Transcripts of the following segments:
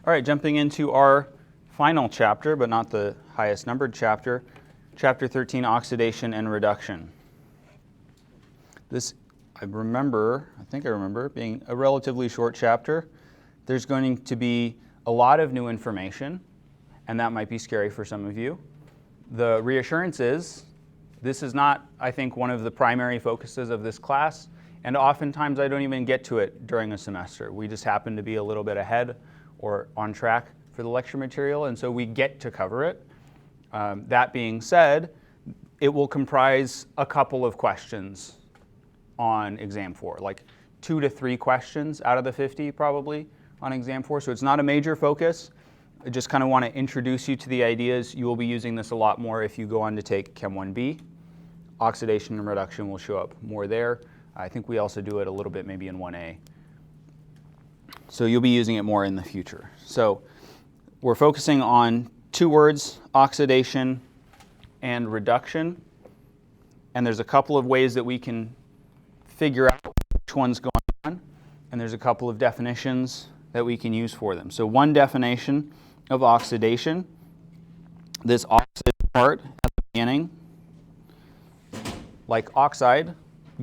All right, jumping into our final chapter, but not the highest numbered chapter, Chapter 13, Oxidation and Reduction. This, I think I remember, being a relatively short chapter. There's going to be a lot of new information, and that might be scary for some of you. The reassurance is, this is not, I think, one of the primary focuses of this class, and oftentimes I don't even get to it during a semester. We just happen to be a little bit ahead or on track for the lecture material, and so we get to cover it. That being said, it will comprise a couple of questions on exam 4, like 2 to 3 questions out of the 50 probably on exam 4. So it's not a major focus. I just kind of want to introduce you to the ideas. You will be using this a lot more if you go on to take Chem 1B. Oxidation and reduction will show up more there. I think we also do it a little bit maybe in 1A. So you'll be using it more in the future. So we're focusing on 2 words, oxidation and reduction. And there's a couple of ways that we can figure out which one's going on. And there's a couple of definitions that we can use for them. So one definition of oxidation, this oxide part at the beginning, like oxide,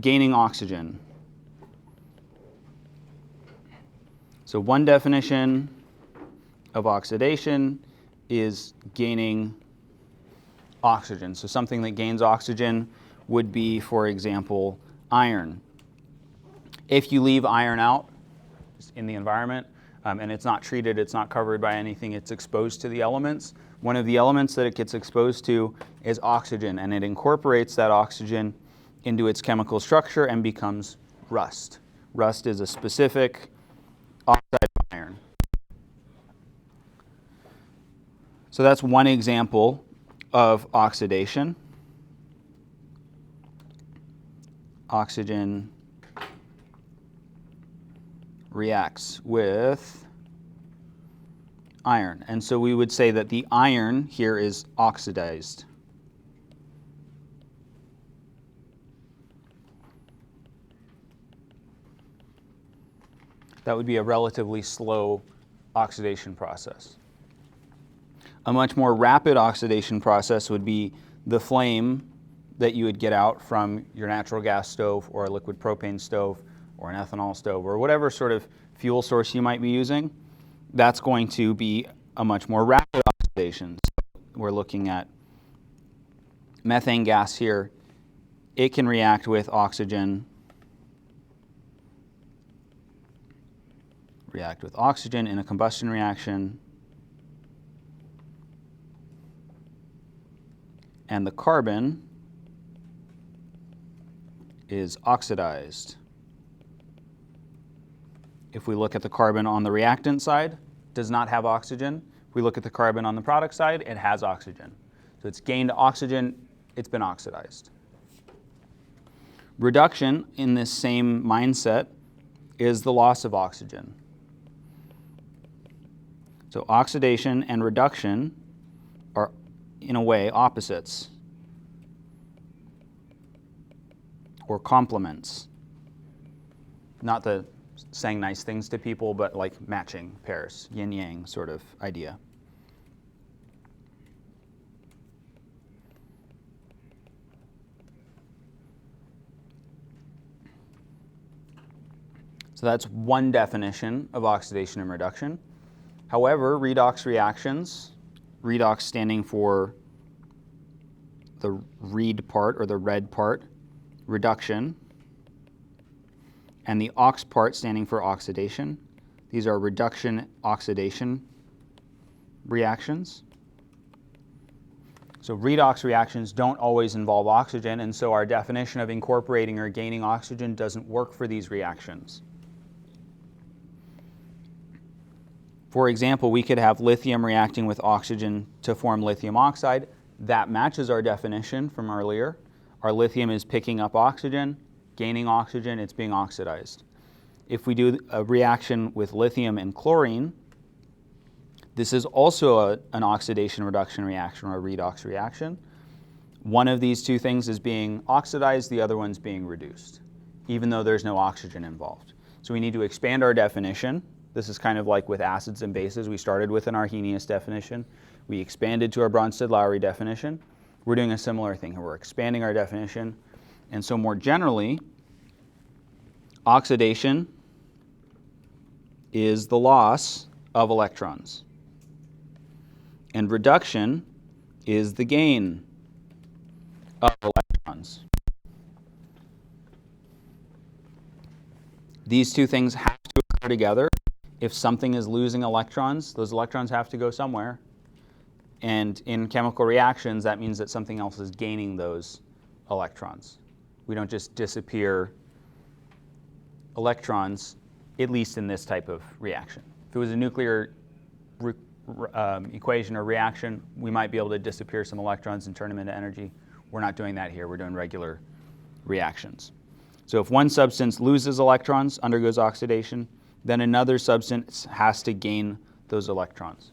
gaining oxygen. So one definition of oxidation is gaining oxygen. So something that gains oxygen would be, for example, iron. If you leave iron out in the environment and it's not treated, it's not covered by anything, it's exposed to the elements, one of the elements that it gets exposed to is oxygen, and it incorporates that oxygen into its chemical structure and becomes rust. Rust is a specific oxide of iron. So that's one example of oxidation. Oxygen reacts with iron. And so we would say that the iron here is oxidized. That would be a relatively slow oxidation process. A much more rapid oxidation process would be the flame that you would get out from your natural gas stove or a liquid propane stove or an ethanol stove or whatever sort of fuel source you might be using. That's going to be a much more rapid oxidation. So we're looking at methane gas here. It can react with oxygen, in a combustion reaction. And the carbon is oxidized. If we look at the carbon on the reactant side, does not have oxygen. If we look at the carbon on the product side, it has oxygen. So it's gained oxygen, it's been oxidized. Reduction in this same mindset is the loss of oxygen. So oxidation and reduction are, in a way, opposites or complements. Not the saying nice things to people, but like matching pairs, yin-yang sort of idea. So that's one definition of oxidation and reduction. However, redox reactions, redox standing for the read part or the red part, reduction, and the ox part standing for oxidation. These are reduction-oxidation reactions. So redox reactions don't always involve oxygen, and so our definition of incorporating or gaining oxygen doesn't work for these reactions. For example, we could have lithium reacting with oxygen to form lithium oxide. That matches our definition from earlier. Our lithium is picking up oxygen, gaining oxygen, it's being oxidized. If we do a reaction with lithium and chlorine, this is also an oxidation-reduction reaction or a redox reaction. One of these two things is being oxidized, the other one's being reduced, even though there's no oxygen involved. So we need to expand our definition This is kind of like with acids and bases. We started with an Arrhenius definition. We expanded to our Bronsted-Lowry definition. We're doing a similar thing here. We're expanding our definition. And so more generally, oxidation is the loss of electrons. And reduction is the gain of electrons. These two things have to occur together. If something is losing electrons, those electrons have to go somewhere. And in chemical reactions, that means that something else is gaining those electrons. We don't just disappear electrons, at least in this type of reaction. If it was a nuclear equation or reaction, we might be able to disappear some electrons and turn them into energy. We're not doing that here. We're doing regular reactions. So if one substance loses electrons, undergoes oxidation, then another substance has to gain those electrons.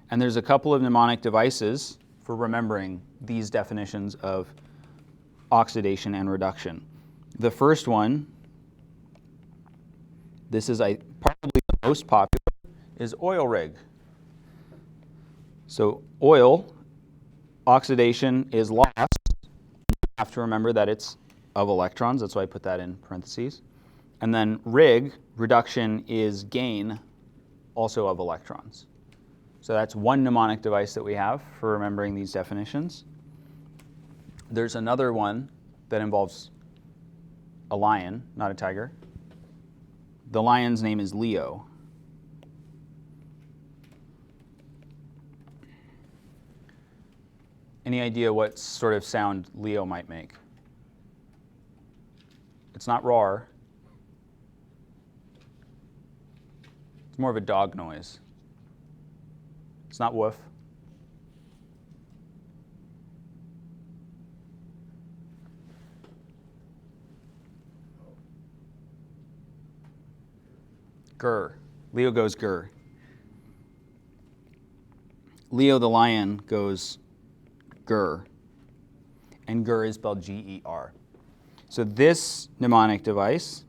And there's a couple of mnemonic devices for remembering these definitions of oxidation and reduction. The first one, this is probably the most popular, is oil rig. So oil, oxidation is loss. You have to remember that it's of electrons. That's why I put that in parentheses. And then rig, reduction, is gain, also of electrons. So that's one mnemonic device that we have for remembering these definitions. There's another one that involves a lion, not a tiger. The lion's name is Leo. Any idea what sort of sound Leo might make? It's not roar. It's more of a dog noise. It's not woof. Grr. Leo goes grr. Leo the lion goes grr. And grr is spelled G-E-R. So this mnemonic device,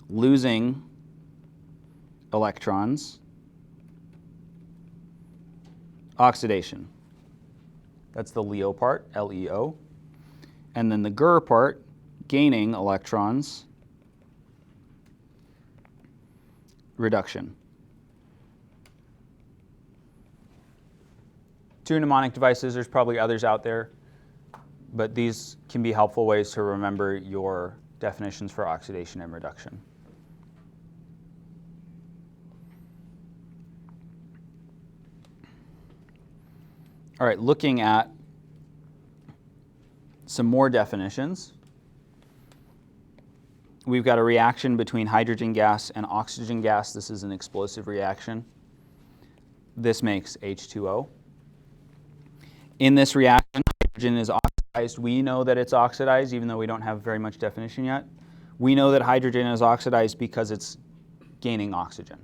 losing electrons, oxidation. That's the Leo part, L-E-O. And then the grr part, gaining electrons, reduction. Two mnemonic devices. There's probably others out there, but these can be helpful ways to remember your definitions for oxidation and reduction. All right, looking at some more definitions. We've got a reaction between hydrogen gas and oxygen gas. This is an explosive reaction. This makes H2O. In this reaction, hydrogen is oxidized. We know that it's oxidized, even though we don't have very much definition yet. We know that hydrogen is oxidized because it's gaining oxygen.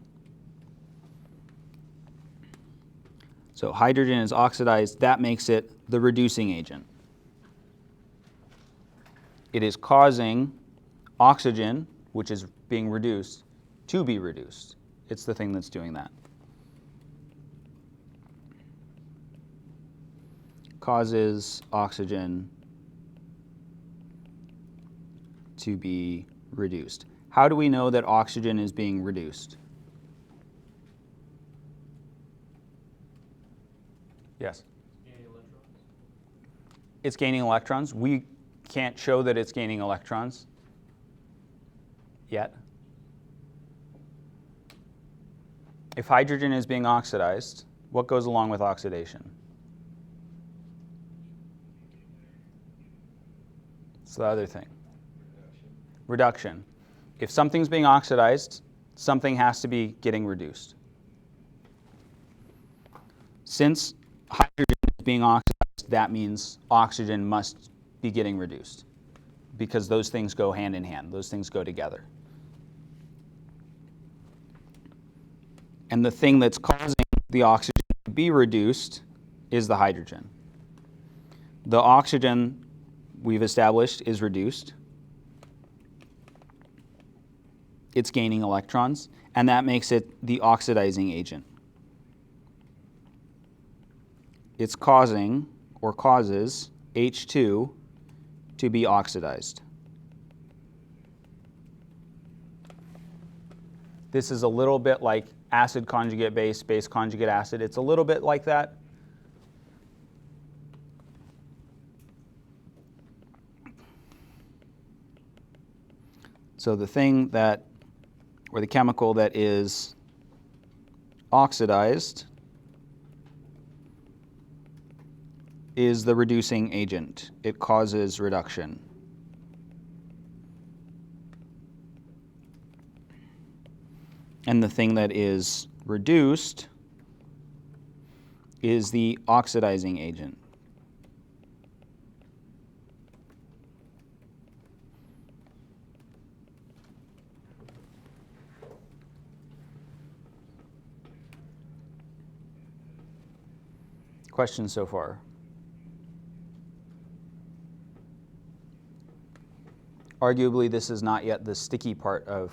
So hydrogen is oxidized. That makes it the reducing agent. It is causing oxygen, which is being reduced, to be reduced. It's the thing that's doing that. Causes oxygen to be reduced. How do we know that oxygen is being reduced? Yes? Gaining electrons. It's gaining electrons. We can't show that it's gaining electrons yet. If hydrogen is being oxidized, what goes along with oxidation? It's the other thing. Reduction. If something's being oxidized, something has to be getting reduced. Since hydrogen is being oxidized, that means oxygen must be getting reduced, because those things go hand in hand. Those things go together. And the thing that's causing the oxygen to be reduced is the hydrogen. The oxygen, we've established, is reduced. it's gaining electrons, and that makes it the oxidizing agent. It's causing or causes H2 to be oxidized. This is a little bit like acid conjugate base, base conjugate acid. It's a little bit like that. So the thing that, or the chemical that is oxidized is the reducing agent. It causes reduction. And the thing that is reduced is the oxidizing agent. Questions so far? Arguably, this is not yet the sticky part of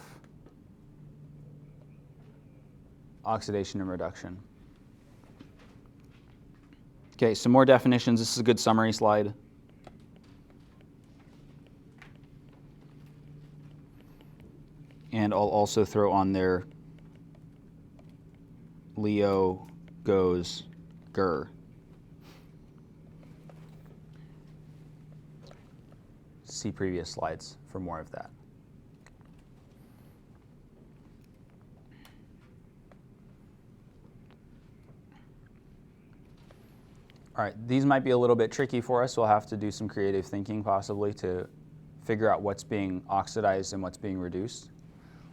oxidation and reduction. Okay, some more definitions. This is a good summary slide. And I'll also throw on there Leo goes Gur. See previous slides for more of that. All right, these might be a little bit tricky for us. We'll have to do some creative thinking possibly to figure out what's being oxidized and what's being reduced.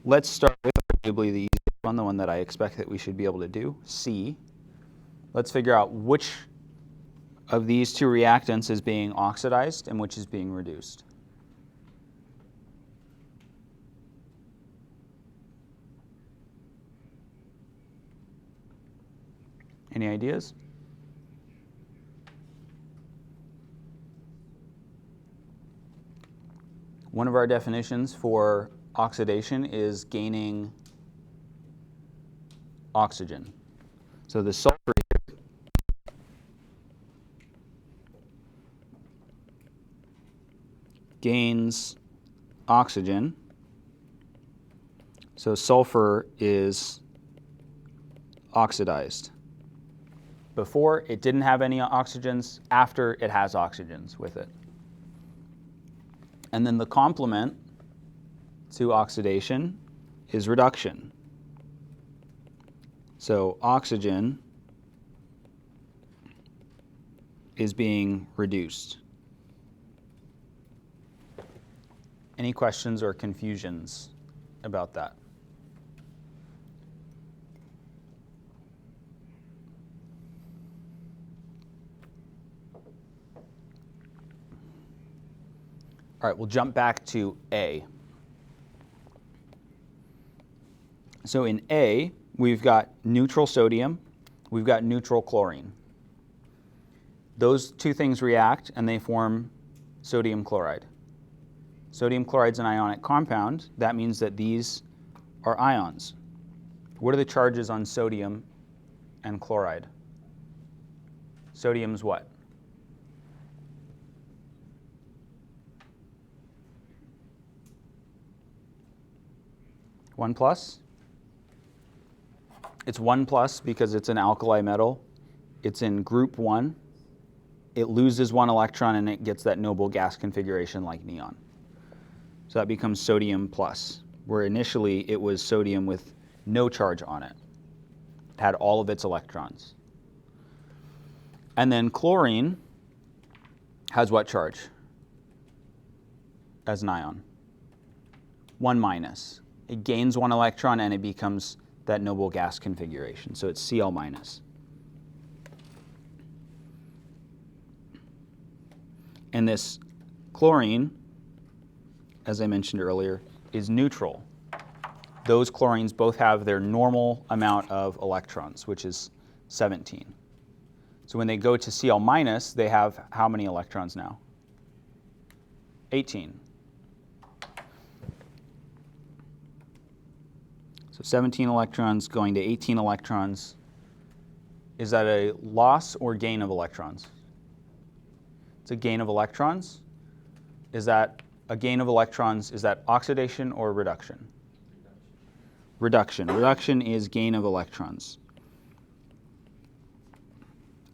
Let's start with arguably the easiest one, the one that I expect that we should be able to do, C. Let's figure out which of these two reactants is being oxidized and which is being reduced. Any ideas? One of our definitions for oxidation is gaining oxygen. So the sulfur here gains oxygen. So sulfur is oxidized. Before, it didn't have any oxygens. After, it has oxygens with it. And then the complement to oxidation is reduction. So oxygen is being reduced. Any questions or confusions about that? All right, we'll jump back to A. So in A, we've got neutral sodium, we've got neutral chlorine. Those two things react and they form sodium chloride. Sodium chloride's an ionic compound. That means that these are ions. What are the charges on sodium and chloride? Sodium's what? 1 plus? It's 1 plus because it's an alkali metal. It's in group 1. It loses 1 electron and it gets that noble gas configuration like neon. So that becomes sodium plus, where initially it was sodium with no charge on it. It had all of its electrons. And then chlorine has what charge as an ion? 1 minus. It gains 1 electron and it becomes that noble gas configuration. So it's Cl minus. And this chlorine, as I mentioned earlier, is neutral. Those chlorines both have their normal amount of electrons, which is 17. So when they go to Cl minus, they have how many electrons now? 18. So 17 electrons going to 18 electrons. Is that a loss or gain of electrons? It's a gain of electrons. Is that a gain of electrons? Is that oxidation or reduction? Reduction. Reduction is gain of electrons.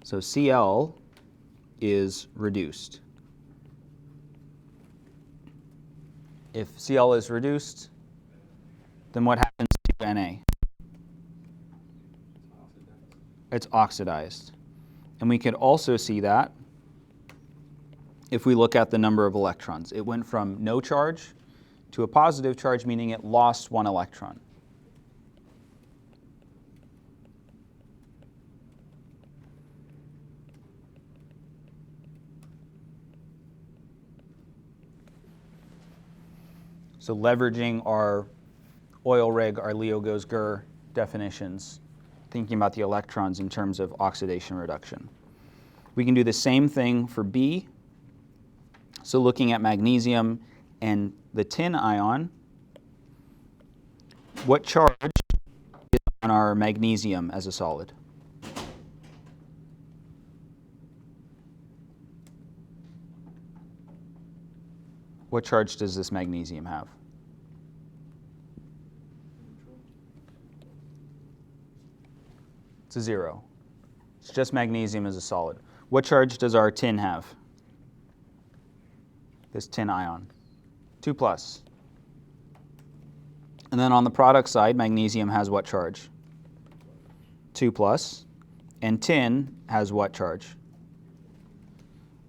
So Cl is reduced. If Cl is reduced, then what happens to Na? It's oxidized. And we could also see that if we look at the number of electrons. It went from no charge to a positive charge, meaning it lost 1 electron. So leveraging our oil rig, our Leo goes Gur definitions, thinking about the electrons in terms of oxidation reduction. We can do the same thing for B. So looking at magnesium and the tin ion, what charge is on our magnesium as a solid? What charge does this magnesium have? It's a 0. It's just magnesium as a solid. What charge does our tin have? This tin ion. 2+. And then on the product side, magnesium has what charge? 2+. And tin has what charge?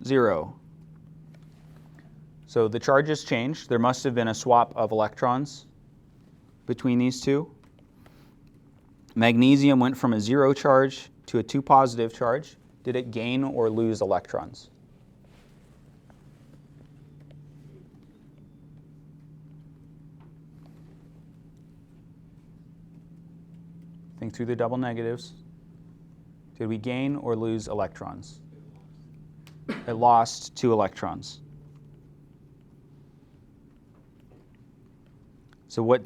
0. So the charges changed. There must have been a swap of electrons between these two. Magnesium went from a 0 charge to a 2 positive charge. Did it gain or lose electrons? Think through the double negatives. Did we gain or lose electrons? It lost 2 electrons. So what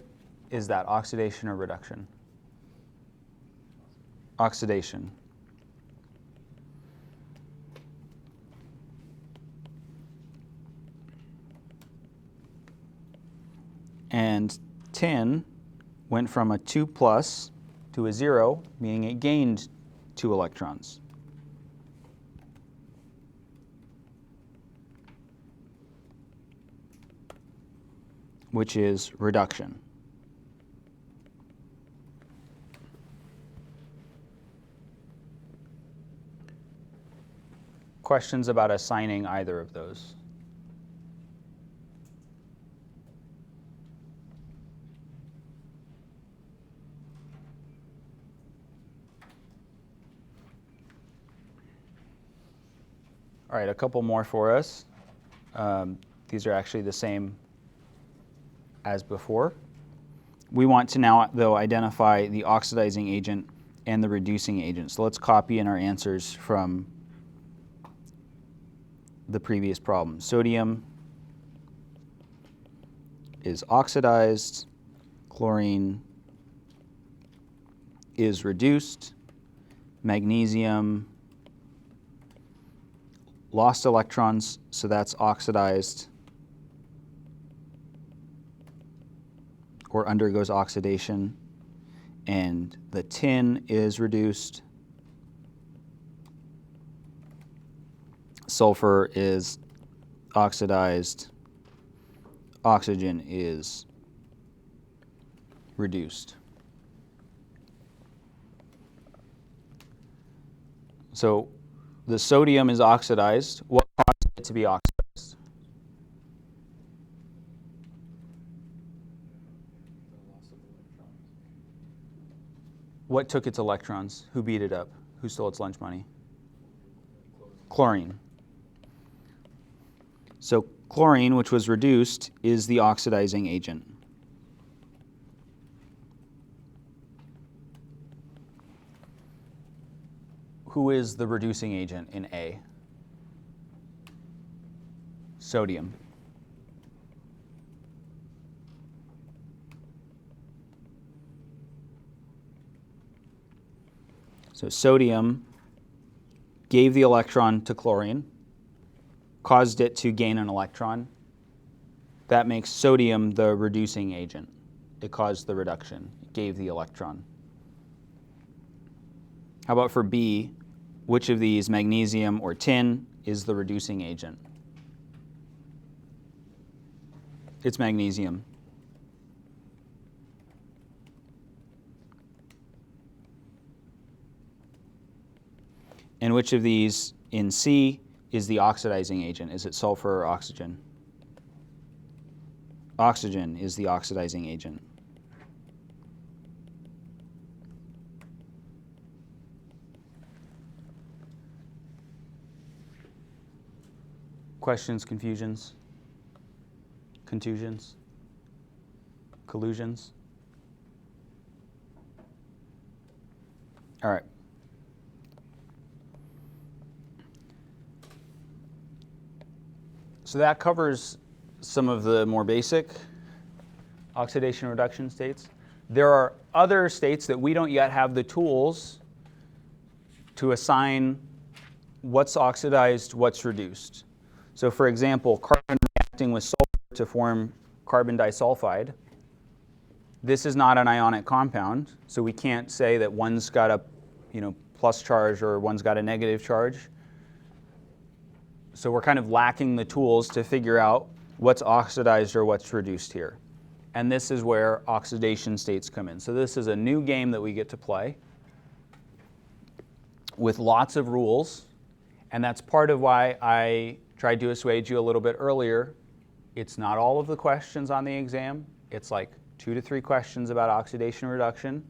is that, oxidation or reduction? Oxidation. And tin went from a 2+ to a 0, meaning it gained 2 electrons. Which is reduction. Questions about assigning either of those? All right, a couple more for us. These are actually the same as before. We want to now, though, identify the oxidizing agent and the reducing agent. So let's copy in our answers from the previous problem. Sodium is oxidized. Chlorine is reduced. Magnesium lost electrons, so that's oxidized or undergoes oxidation. And the tin is reduced. Sulfur is oxidized. Oxygen is reduced. So the sodium is oxidized. What caused it to be oxidized? What took its electrons? Who beat it up? Who stole its lunch money? Chlorine. So chlorine, which was reduced, is the oxidizing agent. Who is the reducing agent in A? Sodium. So sodium gave the electron to chlorine, caused it to gain an electron. That makes sodium the reducing agent. It caused the reduction. It gave the electron. How about for B? Which of these, magnesium or tin, is the reducing agent? It's magnesium. And which of these in C is the oxidizing agent? Is it sulfur or oxygen? Oxygen is the oxidizing agent. Questions, confusions, contusions, collusions? All right. So that covers some of the more basic oxidation reduction states. There are other states that we don't yet have the tools to assign what's oxidized, what's reduced. So for example, carbon reacting with sulfur to form carbon disulfide. This is not an ionic compound, so we can't say that one's got a plus charge or one's got a negative charge. So we're kind of lacking the tools to figure out what's oxidized or what's reduced here. And this is where oxidation states come in. So this is a new game that we get to play with lots of rules. And that's part of why I tried to assuage you a little bit earlier. It's not all of the questions on the exam. It's like 2 to 3 questions about oxidation reduction,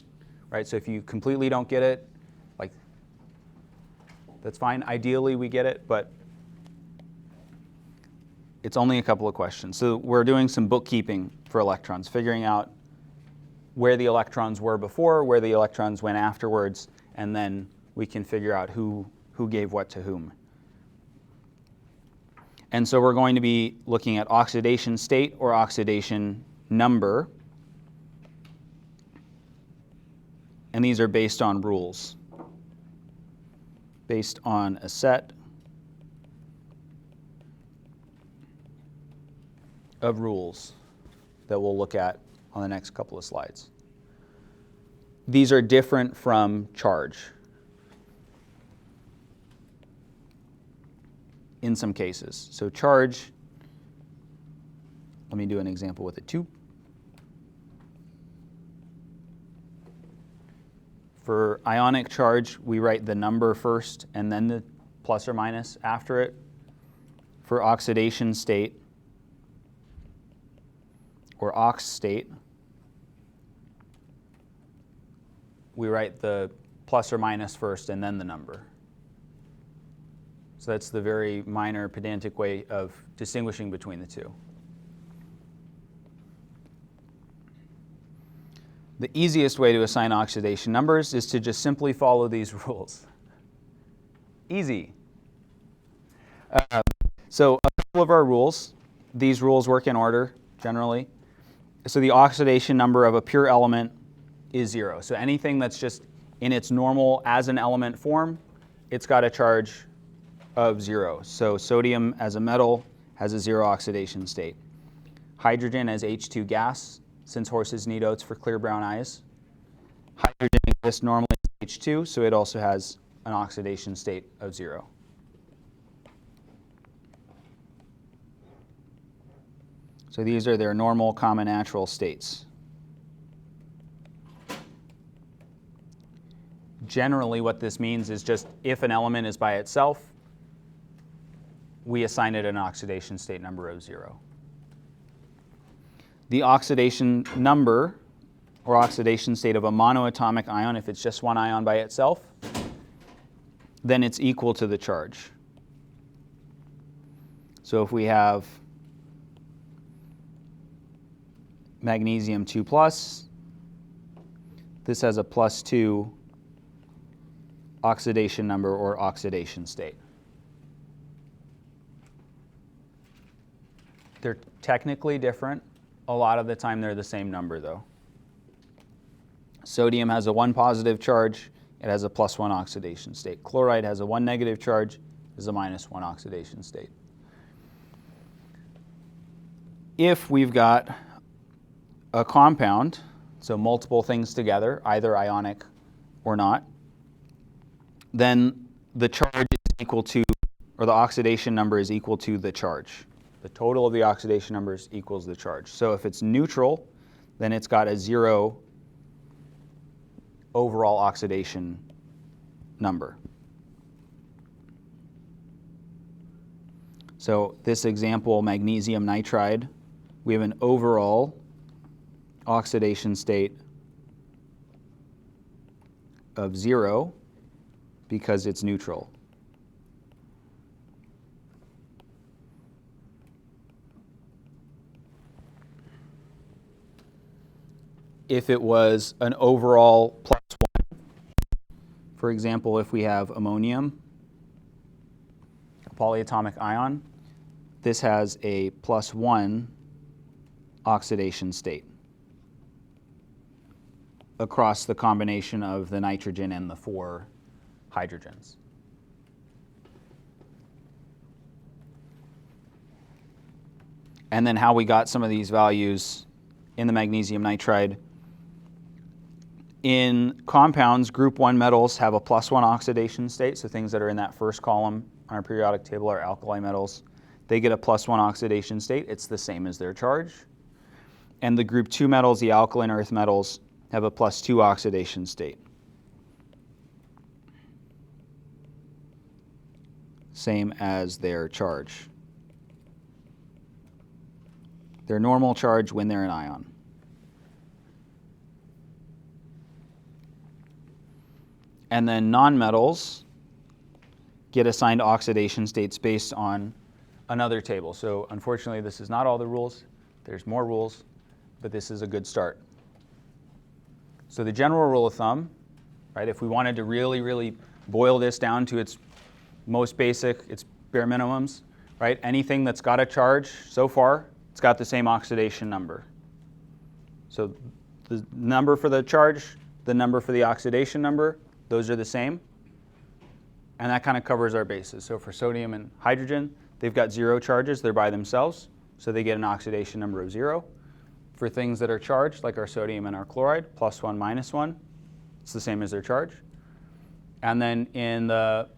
right? So if you completely don't get it, like, that's fine. Ideally, we get it, but it's only a couple of questions. So we're doing some bookkeeping for electrons, figuring out where the electrons were before, where the electrons went afterwards, and then we can figure out who gave what to whom. And so we're going to be looking at oxidation state or oxidation number. And these are based on rules, based on a set of rules that we'll look at on the next couple of slides. These are different from charge in some cases. So charge, let me do an example with it too. For ionic charge, we write the number first and then the plus or minus after it. For oxidation state, or ox state, we write the plus or minus first and then the number. So that's the very minor pedantic way of distinguishing between the two. The easiest way to assign oxidation numbers is to just simply follow these rules. Easy. So a couple of our rules, these rules work in order generally. So the oxidation number of a pure element is 0. So anything that's just in its normal as an element form, it's got a charge of 0. So sodium as a metal has a 0 oxidation state. Hydrogen as H2 gas, since horses need oats for clear brown eyes. Hydrogen exists normally as H2, so it also has an oxidation state of 0. So these are their normal, common, natural states. Generally, what this means is just if an element is by itself, we assign it an oxidation state number of 0. The oxidation number, or oxidation state of a monoatomic ion, if it's just one ion by itself, then it's equal to the charge. So if we have magnesium 2+, this has a +2 oxidation number or oxidation state. They're technically different. A lot of the time they're the same number though. Sodium has a 1 positive charge, it has a +1 oxidation state. Chloride has a 1 negative charge, is a -1 oxidation state. If we've got a compound, so multiple things together, either ionic or not, then the charge is equal to, or the oxidation number is equal to the charge. The total of the oxidation numbers equals the charge. So if it's neutral, then it's got a 0 overall oxidation number. So this example, magnesium nitride, we have an overall oxidation state of 0 because it's neutral. If it was an overall +1, for example, if we have ammonium, a polyatomic ion, this has a +1 oxidation state across the combination of the nitrogen and the 4 hydrogens. And then how we got some of these values in the magnesium nitride. In compounds, group 1 metals have a +1 oxidation state, so things that are in that first column on our periodic table are alkali metals. They get a +1 oxidation state. It's the same as their charge. And the group 2 metals, the alkaline earth metals, have a +2 oxidation state. Same as their charge. Their normal charge when they're an ion. And then nonmetals get assigned oxidation states based on another table. So unfortunately, this is not all the rules. There's more rules, but this is a good start. So the general rule of thumb, right, if we wanted to really, really boil this down to its most basic, its bare minimums, right, anything that's got a charge so far, it's got the same oxidation number. So the number for the charge, the number for the oxidation number, those are the same. And that kind of covers our bases. So for sodium and hydrogen, they've got 0 charges. They're by themselves, so they get an oxidation number of 0. For things that are charged, like our sodium and our chloride, +1, -1, it's the same as their charge. And then in the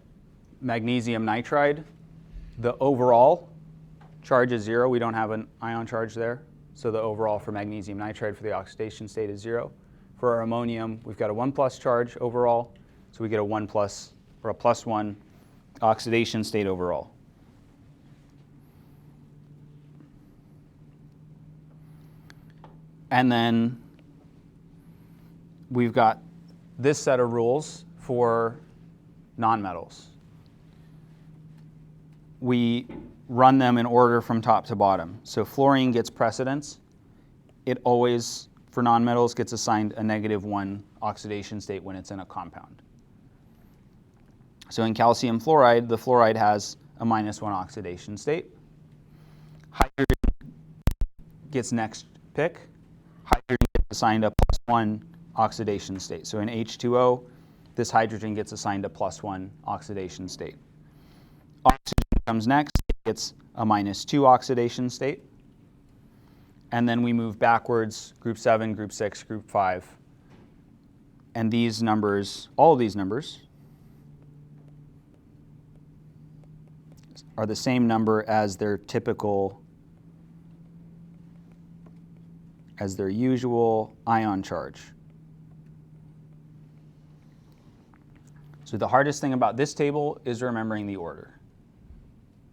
magnesium nitride, the overall charge is 0. We don't have an ion charge there. So the overall for magnesium nitride for the oxidation state is 0. For our ammonium, we've got a 1+ charge overall. So we get a 1+ or a +1 oxidation state overall. And then we've got this set of rules for nonmetals. We run them in order from top to bottom. So fluorine gets precedence. It always, for nonmetals, gets assigned a -1 oxidation state when it's in a compound. So in calcium fluoride, the fluoride has a -1 oxidation state. Hydrogen gets next pick. Hydrogen gets assigned a +1 oxidation state. So in H2O, this hydrogen gets assigned a +1 oxidation state. Oxygen comes next. It gets a -2 oxidation state. And then we move backwards, group 7, group 6, group 5. And these numbers, all of these numbers, are the same number as their typical, as their usual ion charge. So the hardest thing about this table is remembering the order.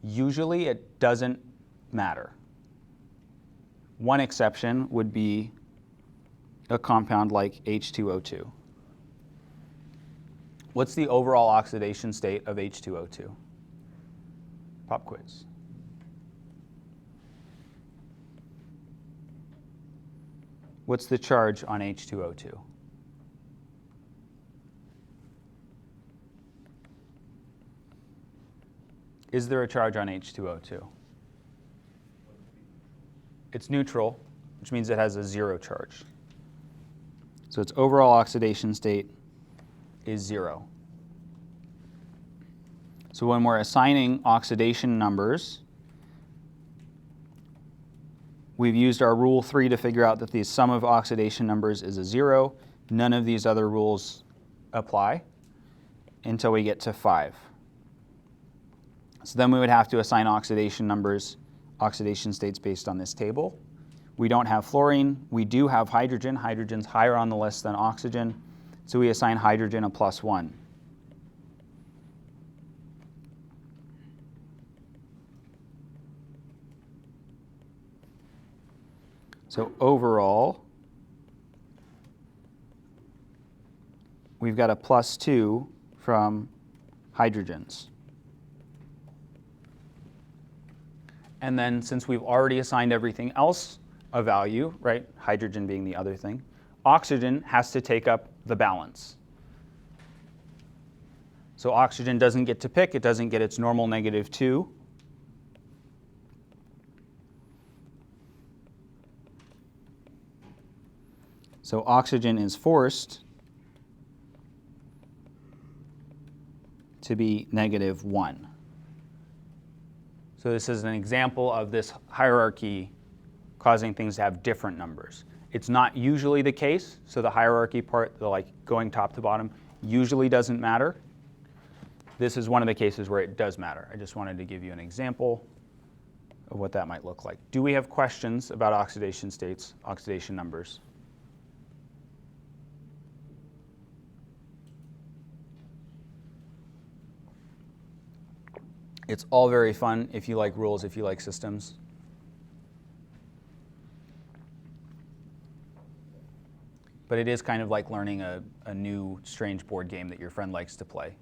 Usually it doesn't matter. One exception would be a compound like H2O2. What's the overall oxidation state of H2O2? Pop quiz. What's the charge on H2O2? Is there a charge on H2O2? It's neutral, which means it has a 0 charge. So its overall oxidation state is 0. So when we're assigning oxidation numbers, we've used our rule 3 to figure out that the sum of oxidation numbers is a 0. None of these other rules apply until we get to 5. So then we would have to assign oxidation numbers, oxidation states based on this table. We don't have fluorine. We do have hydrogen. Hydrogen's higher on the list than oxygen. So we assign hydrogen a +1. So overall, we've got a +2 from hydrogens. And then since we've already assigned everything else a value, right, hydrogen being the other thing, oxygen has to take up the balance. So oxygen doesn't get to pick. It doesn't get its normal -2. So oxygen is forced to be -1. So this is an example of this hierarchy causing things to have different numbers. It's not usually the case, so the hierarchy part, the like going top to bottom, usually doesn't matter. This is one of the cases where it does matter. I just wanted to give you an example of what that might look like. Do we have questions about oxidation states, oxidation numbers? It's all very fun if you like rules, if you like systems. But it is kind of like learning a new strange board game that your friend likes to play.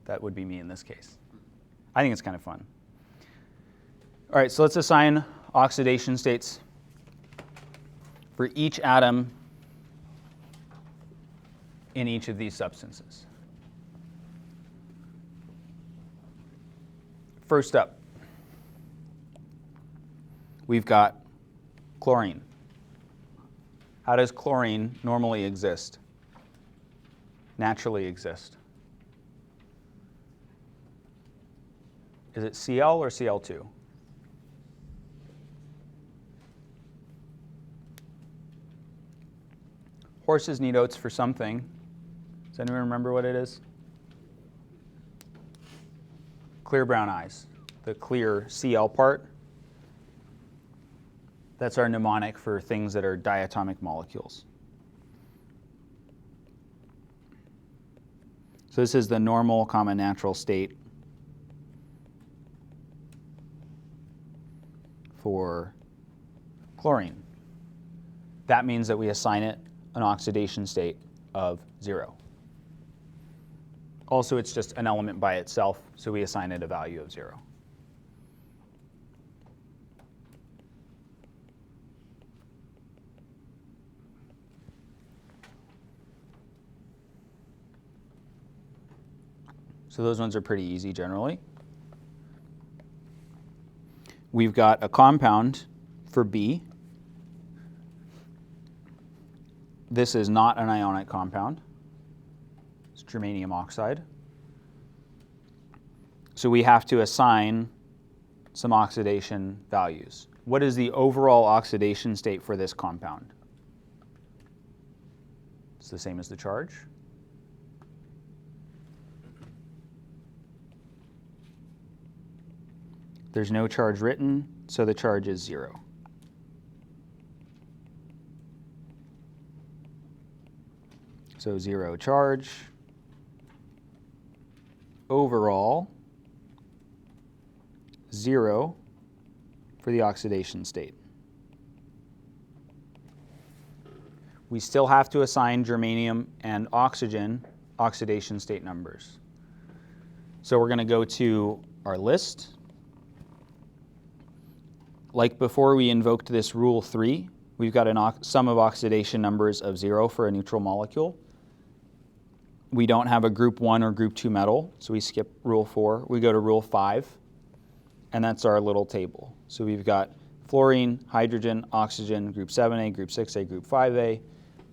That would be me in this case. I think it's kind of fun. All right, so let's assign oxidation states for each atom in each of these substances. First up, we've got chlorine. How does chlorine normally exist? Naturally exist? Is it Cl or Cl2? Horses need oats for something. Does anyone remember what it is? Clear brown eyes, the clear Cl part. That's our mnemonic for things that are diatomic molecules. So this is the normal, common, natural state for chlorine. That means that we assign it an oxidation state of 0. Also, it's just an element by itself, so we assign it a value of 0. So those ones are pretty easy generally. We've got a compound for B. This is not an ionic compound. It's germanium oxide. So we have to assign some oxidation values. What is the overall oxidation state for this compound? It's the same as the charge. There's no charge written, so the charge is 0. So 0 charge. Overall, 0 for the oxidation state. We still have to assign germanium and oxygen oxidation state numbers. So we're going to go to our list. Like before we invoked this rule 3, we've got a sum of oxidation numbers of 0 for a neutral molecule. We don't have a group 1 or group 2 metal, so we skip rule 4. We go to rule 5, and that's our little table. So we've got fluorine, hydrogen, oxygen, group 7A, group 6A, group 5A,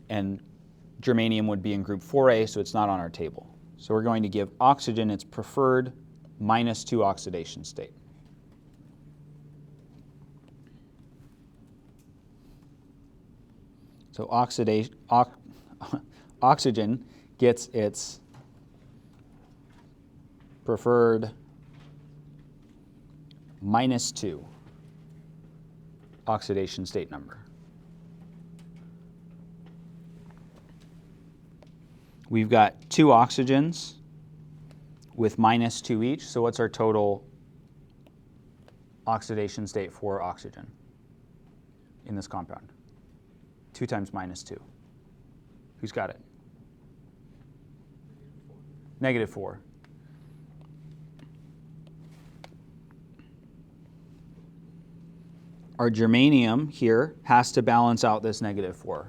and germanium would be in group 4A, so it's not on our table. So we're going to give oxygen its preferred -2 oxidation state. So oxygen gets its preferred -2 oxidation state number. We've got 2 oxygens with -2 each, so what's our total oxidation state for oxygen in this compound? 2 times -2. Who's got it? -4. Our germanium here has to balance out this -4.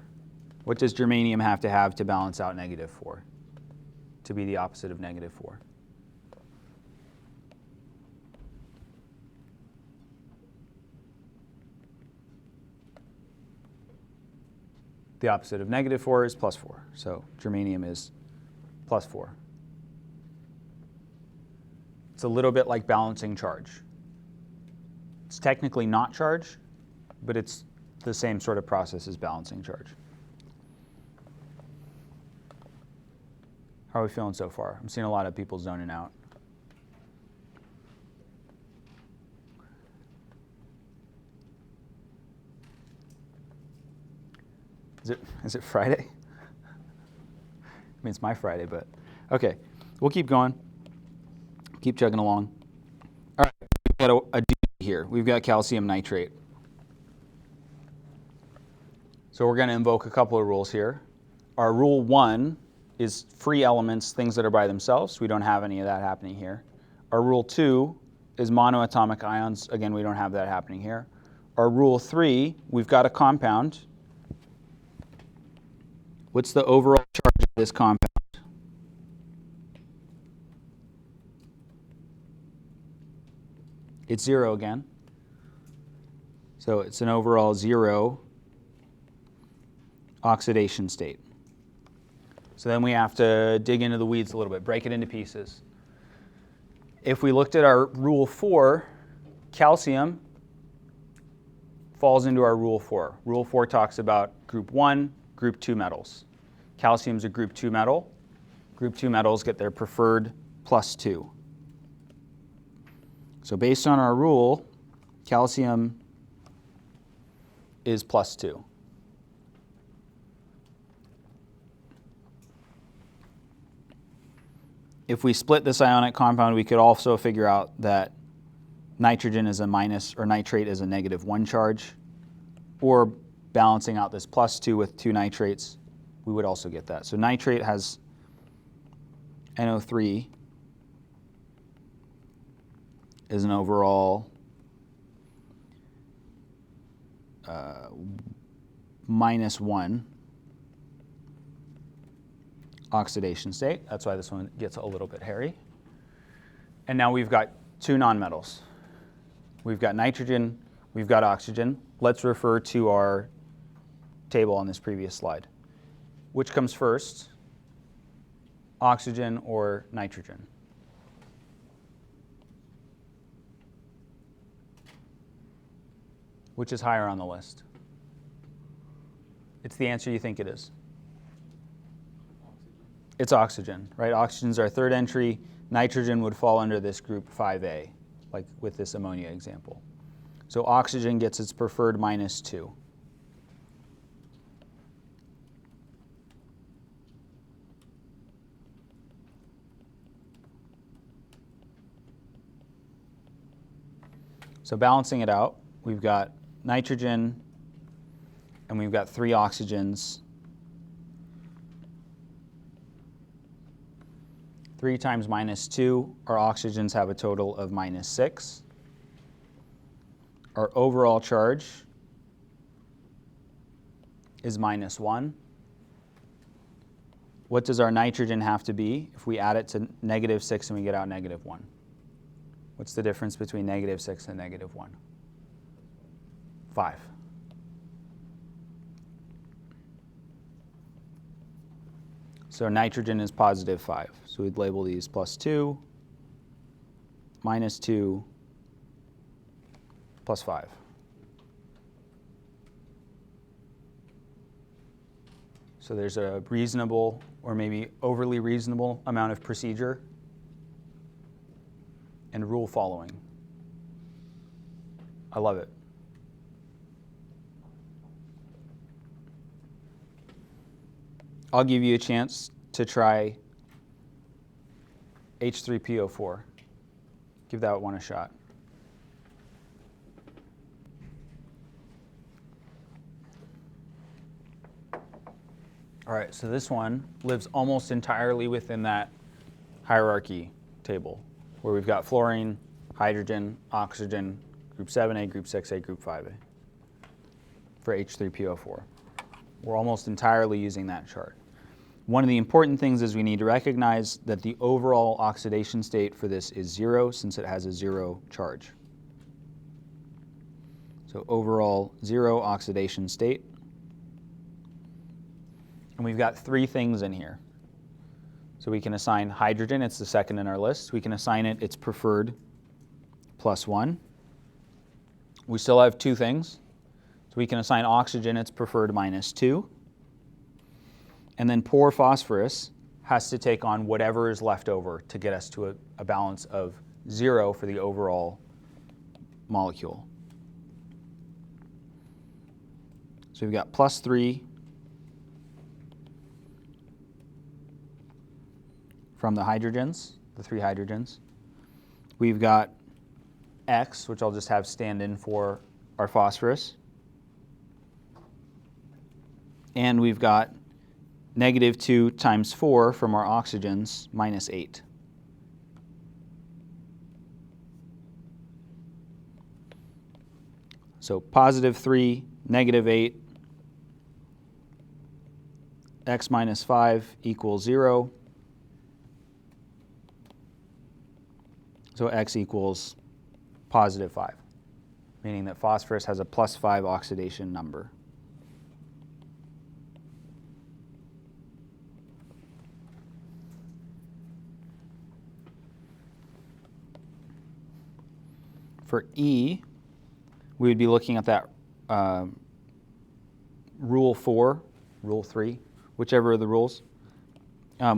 What does germanium have to balance out -4? To be the opposite of -4. The opposite of -4 is +4. So germanium is +4. It's a little bit like balancing charge. It's technically not charge, but it's the same sort of process as balancing charge. How are we feeling so far? I'm seeing a lot of people zoning out. Is it Friday? I mean, it's my Friday, but okay. We'll keep going. Keep chugging along. All right, we've got a D here. We've got calcium nitrate. So we're going to invoke a couple of rules here. Our rule 1 is free elements, things that are by themselves. We don't have any of that happening here. Our rule 2 is monoatomic ions. Again, we don't have that happening here. Our rule 3, we've got a compound. What's the overall charge of this compound? It's 0 again. So it's an overall 0 oxidation state. So then we have to dig into the weeds a little bit, break it into pieces. If we looked at our rule 4, calcium falls into our rule 4. Rule 4 talks about group 1, group 2 metals. Calcium's a group 2 metal. Group 2 metals get their preferred +2. So based on our rule, calcium is +2. If we split this ionic compound, we could also figure out that nitrogen is a minus, or nitrate is a -1 charge, or balancing out this +2 with 2 nitrates, we would also get that. So nitrate has NO3 is an overall -1 oxidation state. That's why this one gets a little bit hairy. And now we've got 2 nonmetals. We've got nitrogen, we've got oxygen. Let's refer to our table on this previous slide. Which comes first, oxygen or nitrogen? Which is higher on the list? It's the answer you think it is. It's oxygen, right? Oxygen's our third entry. Nitrogen would fall under this group 5A, like with this ammonia example. So oxygen gets its preferred -2. So balancing it out, we've got nitrogen, and we've got 3 oxygens. 3 times -2, our oxygens have a total of -6. Our overall charge is -1. What does our nitrogen have to be if we add it to -6 and we get out -1? What's the difference between -6 and -1? 5. So nitrogen is positive 5. So we'd label these +2, -2, +5. So there's a reasonable or maybe overly reasonable amount of procedure and rule following. I love it. I'll give you a chance to try H3PO4. Give that one a shot. All right, so this one lives almost entirely within that hierarchy table where we've got fluorine, hydrogen, oxygen, group 7A, group 6A, group 5A for H3PO4. We're almost entirely using that chart. One of the important things is we need to recognize that the overall oxidation state for this is 0 since it has a 0 charge. So overall 0 oxidation state. And we've got 3 things in here. So we can assign hydrogen, it's the second in our list. We can assign it its preferred +1. We still have 2 things. So we can assign oxygen its preferred -2. And then poor phosphorus has to take on whatever is left over to get us to a balance of 0 for the overall molecule. So we've got +3 from the hydrogens, the 3 hydrogens. We've got X, which I'll just have stand in for our phosphorus. And we've got -2 times 4 from our oxygens, -8. So +3, -8, x - 5 = 0. So x equals +5, meaning that phosphorus has a +5 oxidation number. For E, we would be looking at that rule 4, rule 3, whichever of the rules.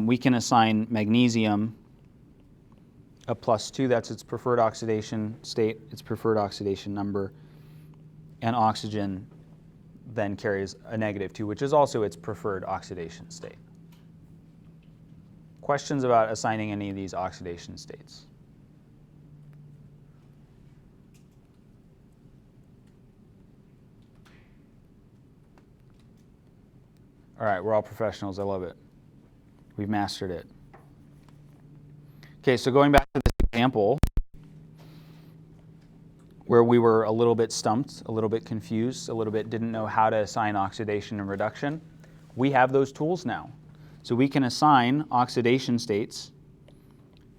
We can assign magnesium a +2, that's its preferred oxidation state, its preferred oxidation number, and oxygen then carries a -2, which is also its preferred oxidation state. Questions about assigning any of these oxidation states? All right, we're all professionals. I love it. We've mastered it. Okay, so going back to this example where we were a little bit stumped, a little bit confused, a little bit didn't know how to assign oxidation and reduction, we have those tools now. So we can assign oxidation states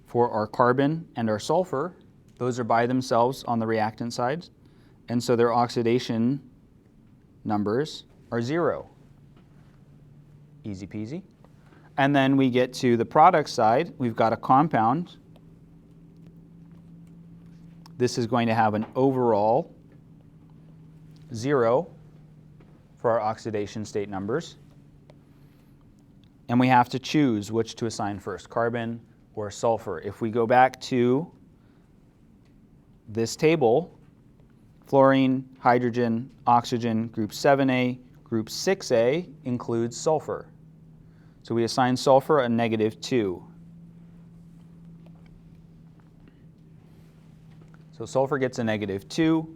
for our carbon and our sulfur. Those are by themselves on the reactant side. And so their oxidation numbers are 0. Easy peasy. And then we get to the product side. We've got a compound. This is going to have an overall 0 for our oxidation state numbers. And we have to choose which to assign first, carbon or sulfur. If we go back to this table, fluorine, hydrogen, oxygen, group 7A, group 6A includes sulfur. So we assign sulfur a -2. So sulfur gets a -2.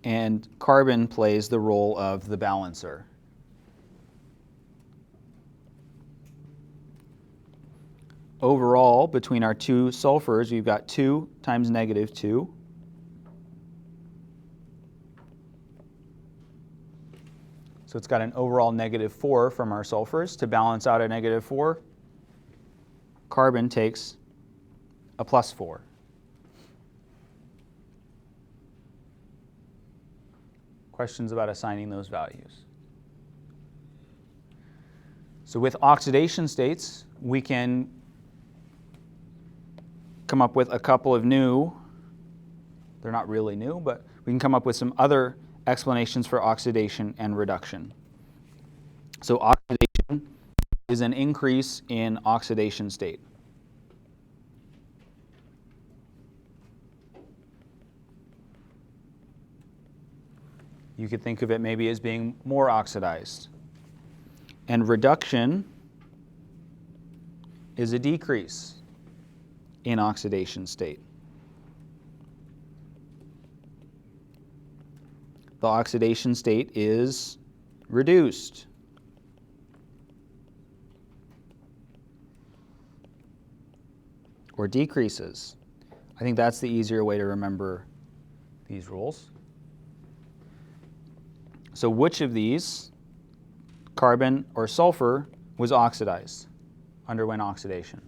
And carbon plays the role of the balancer. Overall, between our 2 sulfurs, we've got 2 times -2. So it's got an overall -4 from our sulfurs. To balance out a -4, carbon takes a +4. Questions about assigning those values? So with oxidation states, we can come up with a couple of new, they're not really new, but we can come up with some other explanations for oxidation and reduction. So oxidation is an increase in oxidation state. You could think of it maybe as being more oxidized. And reduction is a decrease in oxidation state. The oxidation state is reduced. Or decreases. I think that's the easier way to remember these rules. So which of these, carbon or sulfur, was oxidized, underwent oxidation?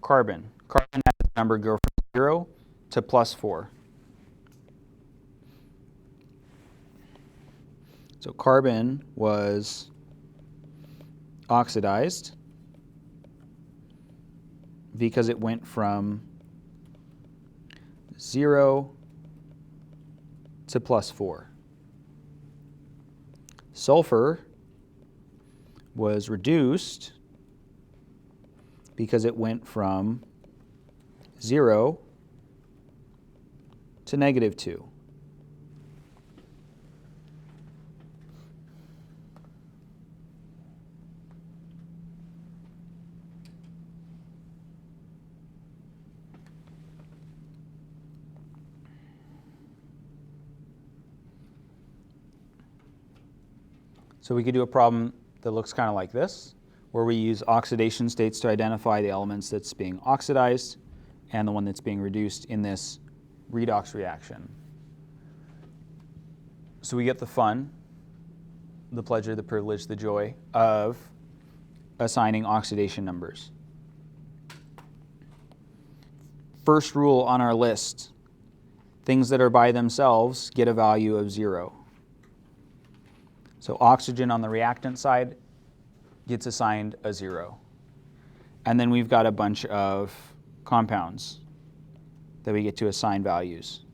Carbon. Carbon has its number go from 0 to +4. So carbon was oxidized because it went from 0 to +4. Sulfur was reduced because it went from 0 to -2. So we could do a problem that looks kind of like this, where we use oxidation states to identify the elements that's being oxidized and the one that's being reduced in this redox reaction. So we get the fun, the pleasure, the privilege, the joy of assigning oxidation numbers. First rule on our list, things that are by themselves get a value of 0. So oxygen on the reactant side gets assigned a 0. And then we've got a bunch of compounds that we get to assign values.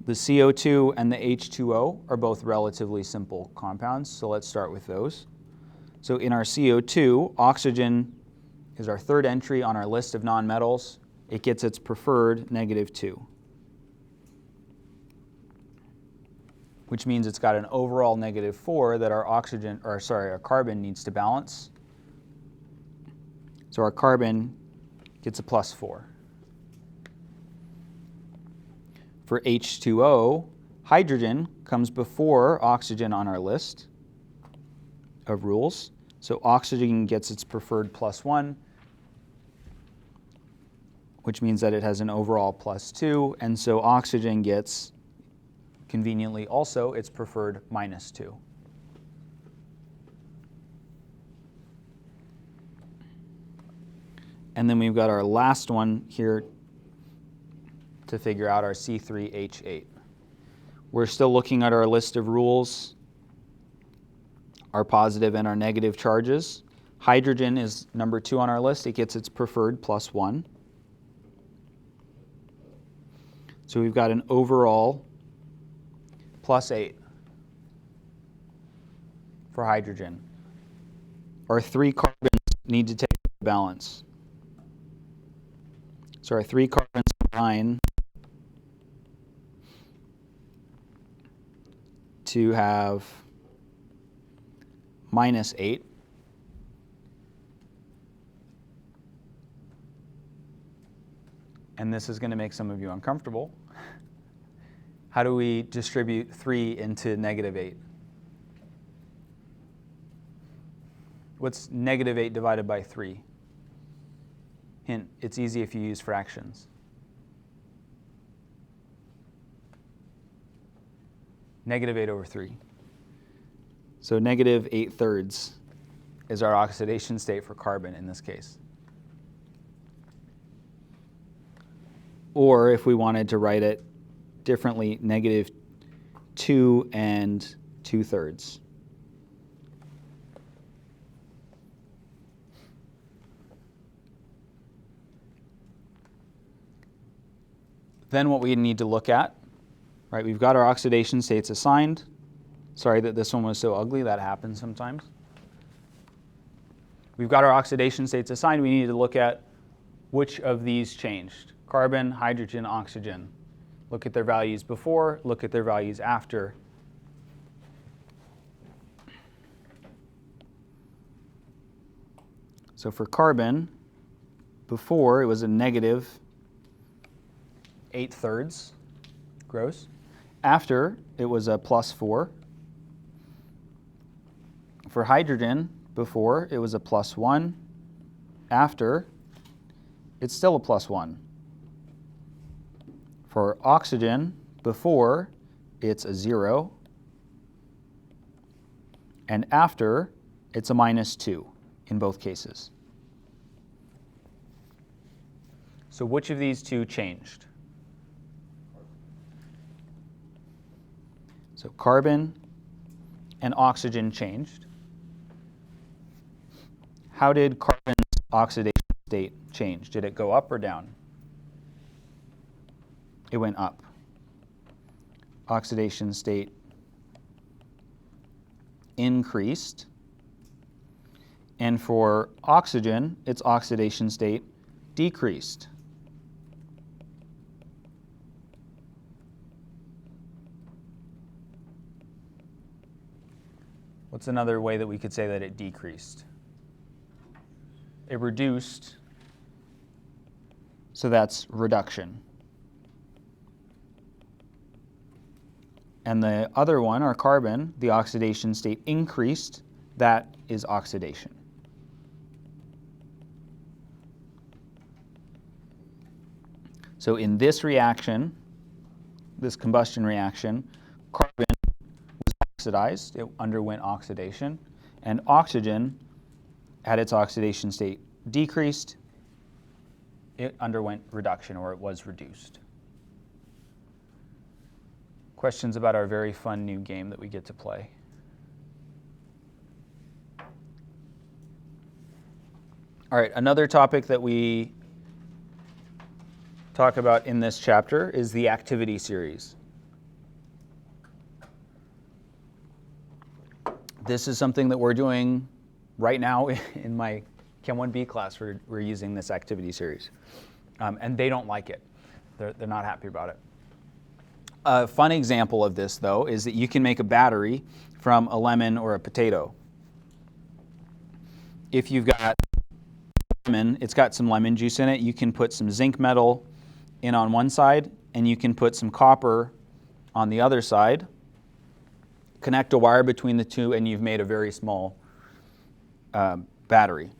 The CO2 and the H2O are both relatively simple compounds, so let's start with those. So in our CO2, oxygen is our third entry on our list of nonmetals. It gets its preferred -2. Which means it's got an overall -4 that our carbon needs to balance. So our carbon gets a +4. For H2O, hydrogen comes before oxygen on our list of rules. So oxygen gets its preferred +1, which means that it has an overall +2, and so oxygen gets, conveniently also, its preferred -2. And then we've got our last one here to figure out, our C3H8. We're still looking at our list of rules, our positive and our negative charges. Hydrogen is number 2 on our list. It gets its preferred +1. So we've got an overall +8 for hydrogen. Our 3 carbons need to take the balance. So our 3 carbons combine to have -8. And this is going to make some of you uncomfortable. How do we distribute 3 into -8? What's -8 divided by 3? Hint, it's easy if you use fractions. -8/3. So -8/3 is our oxidation state for carbon in this case. or if we wanted to write it differently, negative 2 2/3. Then what we need to look at, right, we've got our oxidation states assigned. Sorry that this one was so ugly, that happens sometimes. We've got our oxidation states assigned. We need to look at which of these changed. Carbon, hydrogen, oxygen. Look at their values before, look at their values after. So for carbon, before it was a negative 8/3 gross. After it was a +4. For hydrogen, before it was a +1. After, it's still a +1. For oxygen, before it's a 0. And after, it's a -2 in both cases. So which of these two changed? So carbon and oxygen changed. How did carbon's oxidation state change? Did it go up or down? It went up. Oxidation state increased. And for oxygen, its oxidation state decreased. What's another way that we could say that it decreased? It reduced, so that's reduction. And the other one, our carbon, the oxidation state increased, that is oxidation. So in this reaction, this combustion reaction, carbon was oxidized, it underwent oxidation, and oxygen had its oxidation state decreased, it underwent reduction, or it was reduced. Questions about our very fun new game that we get to play? All right, another topic that we talk about in this chapter is the activity series. This is something that we're doing right now in my Chem 1B class. We're using this activity series. And they don't like it. They're not happy about it. A fun example of this, though, is that you can make a battery from a lemon or a potato. If you've got lemon, it's got some lemon juice in it, you can put some zinc metal in on one side, and you can put some copper on the other side, connect a wire between the two, and you've made a very small battery.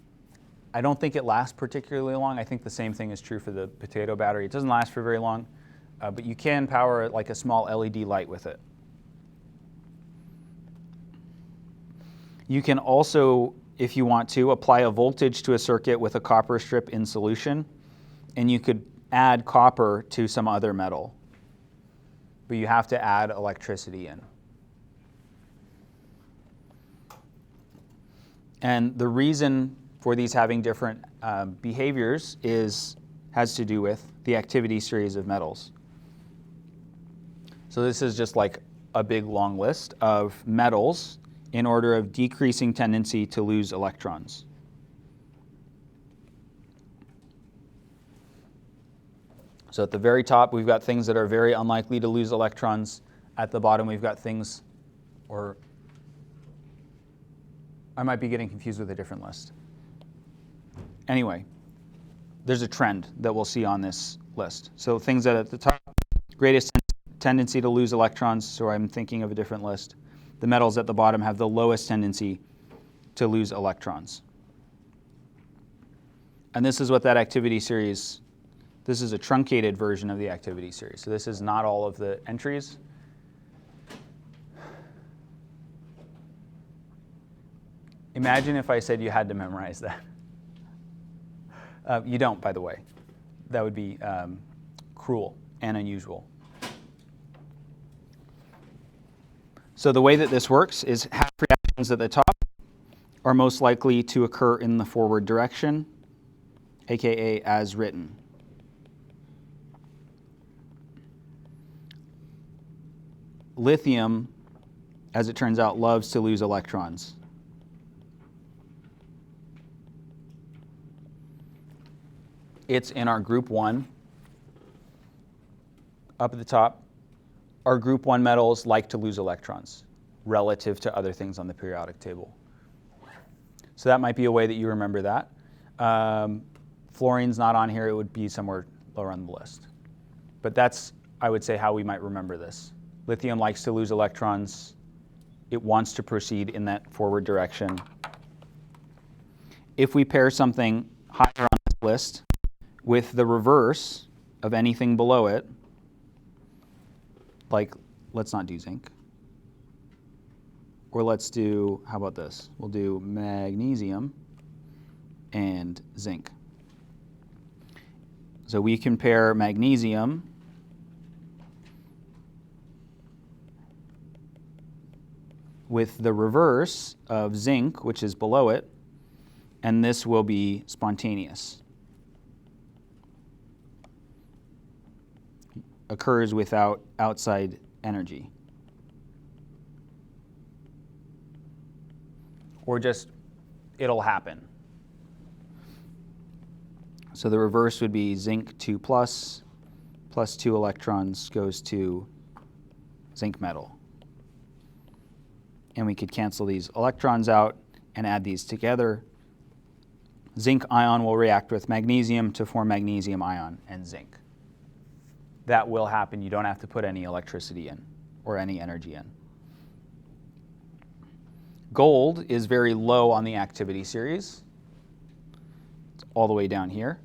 I don't think it lasts particularly long. I think the same thing is true for the potato battery. It doesn't last for very long, but you can power like a small LED light with it. You can also, if you want to, apply a voltage to a circuit with a copper strip in solution, and you could add copper to some other metal, but you have to add electricity in. And the reason for these having different behaviors has to do with the activity series of metals. So this is just like a big long list of metals in order of decreasing tendency to lose electrons. So at the very top, we've got things that are very unlikely to lose electrons. At the bottom, we've got things, or I might be getting confused with a different list. Anyway, there's a trend that we'll see on this list. So things that at the top, greatest tendency to lose electrons, so I'm thinking of a different list. The metals at the bottom have the lowest tendency to lose electrons. And this is what that activity series, this is a truncated version of the activity series. So this is not all of the entries. Imagine if I said you had to memorize that. You don't, by the way. That would be cruel and unusual. So the way that this works is half reactions at the top are most likely to occur in the forward direction, aka as written. Lithium, as it turns out, loves to lose electrons. It's in our group 1 up at the top. Our group 1 metals like to lose electrons relative to other things on the periodic table. So that might be a way that you remember that. Fluorine's not on here. It would be somewhere lower on the list. But that's, I would say, how we might remember this. Lithium likes to lose electrons. It wants to proceed in that forward direction. If we pair something higher on this list with the reverse of anything below it, like, let's not do zinc. Or let's do, how about this? We'll do magnesium and zinc. So we compare magnesium with the reverse of zinc, which is below it, and this will be spontaneous. Occurs without outside energy. Or just, it'll happen. So the reverse would be zinc 2 plus 2 electrons goes to zinc metal. And we could cancel these electrons out and add these together. Zinc ion will react with magnesium to form magnesium ion and zinc. That will happen. You don't have to put any electricity in or any energy in. Gold is very low on the activity series. It's all the way down here.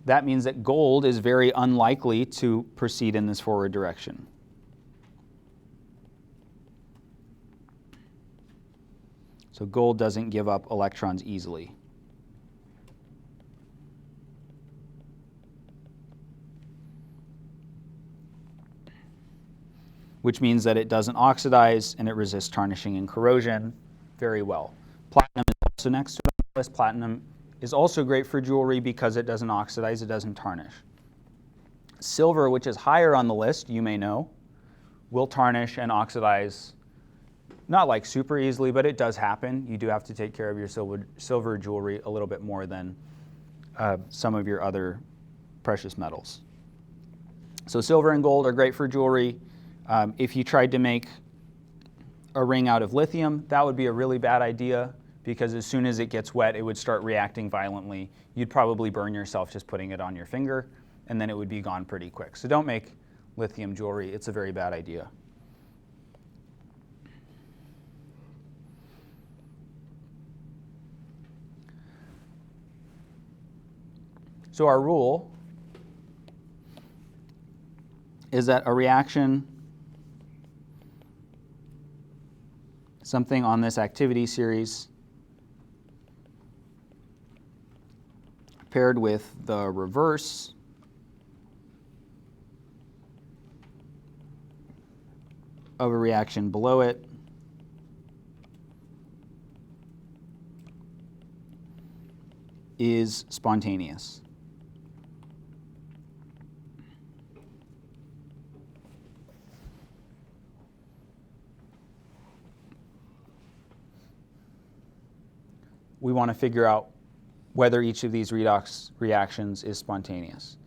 That means that gold is very unlikely to proceed in this forward direction. So gold doesn't give up electrons easily. Which means that it doesn't oxidize and it resists tarnishing and corrosion very well. Platinum is also next to it on the list. Platinum is also great for jewelry because it doesn't oxidize, it doesn't tarnish. Silver, which is higher on the list, you may know, will tarnish and oxidize, not like super easily, but it does happen. You do have to take care of your silver jewelry a little bit more than some of your other precious metals. So silver and gold are great for jewelry. If you tried to make a ring out of lithium, that would be a really bad idea because as soon as it gets wet, it would start reacting violently. You'd probably burn yourself just putting it on your finger, and then it would be gone pretty quick. So don't make lithium jewelry. It's a very bad idea. So our rule is that a reaction, something on this activity series, paired with the reverse of a reaction below it, is spontaneous. We want to figure out whether each of these redox reactions is spontaneous.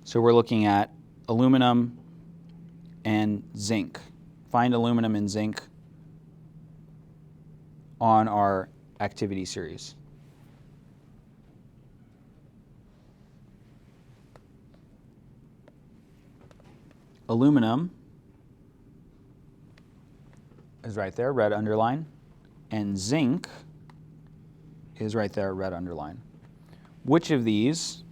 So we're looking at aluminum and zinc. Find aluminum and zinc on our activity series. Aluminum is right there, red underline, and zinc is right there, red underline. Which of these,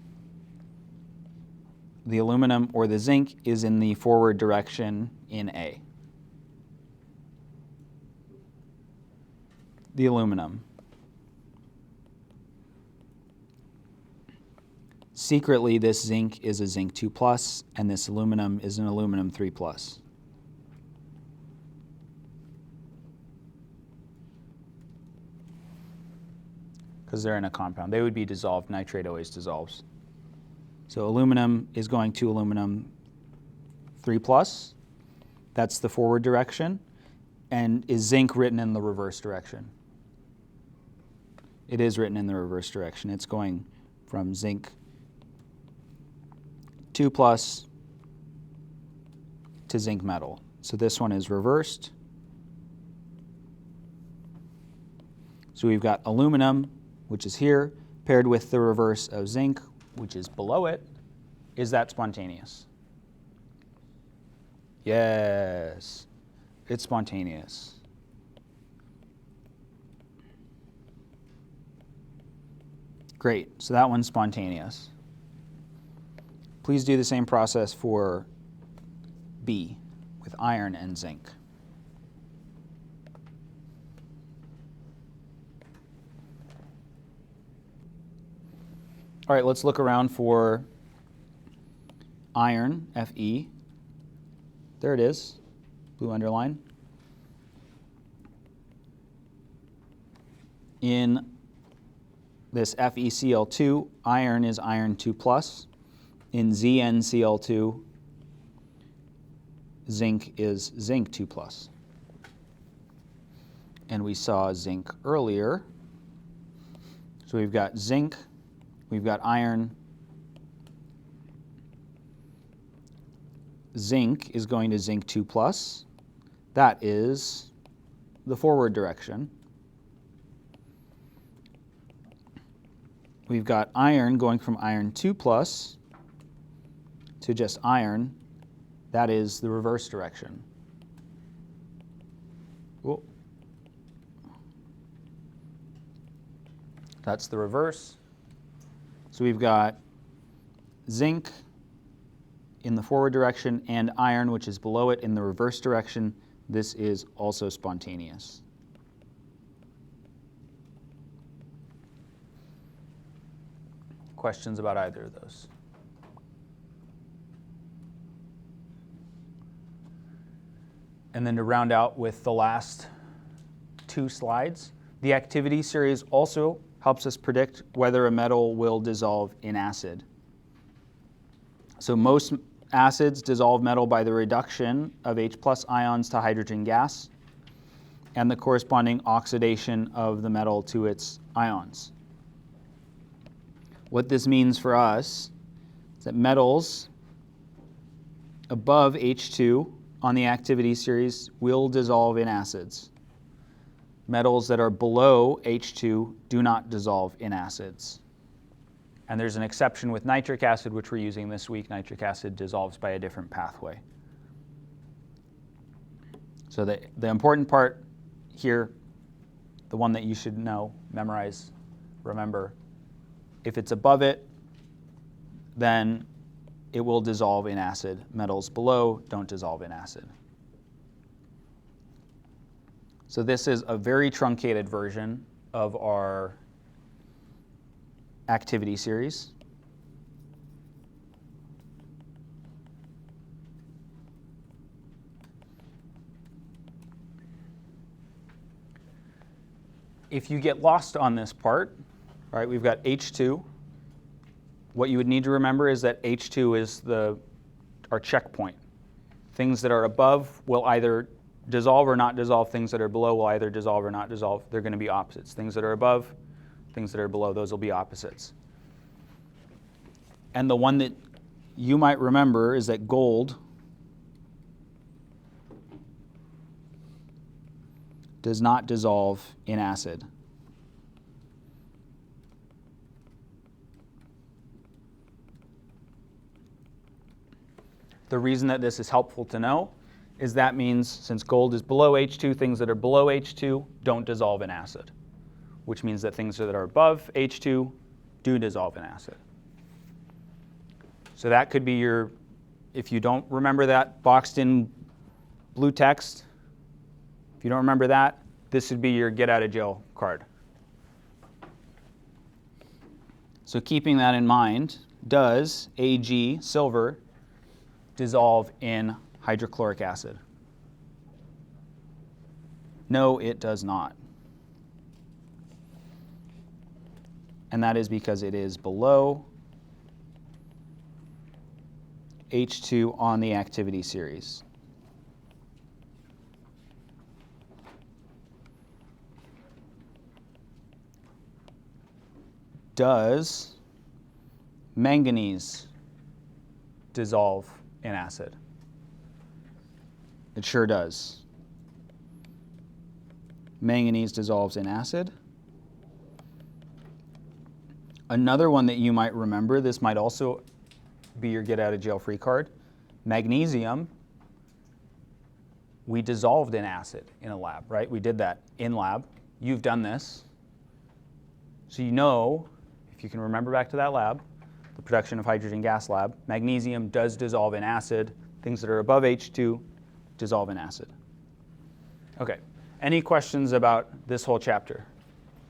the aluminum or the zinc, is in the forward direction in A? The aluminum. secretly this zinc is a zinc 2+, and this aluminum is an aluminum 3+. Because they're in a compound. They would be dissolved. Nitrate always dissolves. So aluminum is going to aluminum 3+. That's the forward direction. And is zinc written in the reverse direction? It is written in the reverse direction. It's going from zinc 2+ to zinc metal. So this one is reversed. So we've got aluminum, which is here, paired with the reverse of zinc, which is below it. Is that spontaneous? Yes, it's spontaneous. Great, so that one's spontaneous. Please do the same process for B with iron and zinc. All right, let's look around for iron, Fe. There it is, blue underline. In this FeCl2, iron is iron 2+. In ZnCl2, zinc is zinc 2+. And we saw zinc earlier. So we've got zinc, we've got iron. Zinc is going to zinc 2+. That is the forward direction. We've got iron going from iron 2+ to just iron. That is the reverse direction. Whoa. That's the reverse. So we've got zinc in the forward direction and iron, which is below it, in the reverse direction. This is also spontaneous. Questions about either of those? And then to round out with the last two slides, the activity series also helps us predict whether a metal will dissolve in acid. So most acids dissolve metal by the reduction of H+ ions to hydrogen gas and the corresponding oxidation of the metal to its ions. What this means for us is that metals above H2 on the activity series will dissolve in acids. Metals that are below H2 do not dissolve in acids. And there's an exception with nitric acid, which we're using this week. Nitric acid dissolves by a different pathway. So the important part here, the one that you should know, memorize, remember, if it's above it, then it will dissolve in acid. Metals below don't dissolve in acid. So this is a very truncated version of our activity series. If you get lost on this part, all right, we've got H2. What you would need to remember is that H2 is our checkpoint. Things that are above will either dissolve or not dissolve. Things that are below will either dissolve or not dissolve. They're going to be opposites. Things that are above, things that are below, those will be opposites. And the one that you might remember is that gold does not dissolve in acid. The reason that this is helpful to know is that means since gold is below H2, things that are below H2 don't dissolve in acid, which means that things that are above H2 do dissolve in acid. So that could be your, if you don't remember that boxed in blue text, if you don't remember that, this would be your get out of jail card. So keeping that in mind, does Ag, silver, dissolve in hydrochloric acid? No, it does not. And that is because it is below H2 on the activity series. Does manganese dissolve in acid? It sure does. Manganese dissolves in acid. Another one that you might remember, this might also be your get out of jail free card. Magnesium, we dissolved in acid in a lab, right? We did that in lab. You've done this. So you know, if you can remember back to that lab, the production of hydrogen gas lab, magnesium does dissolve in acid. Things that are above H2 dissolve in acid. Okay, any questions about this whole chapter?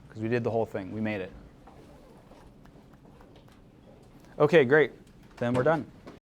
Because we did the whole thing, we made it. Okay, great. Then we're done.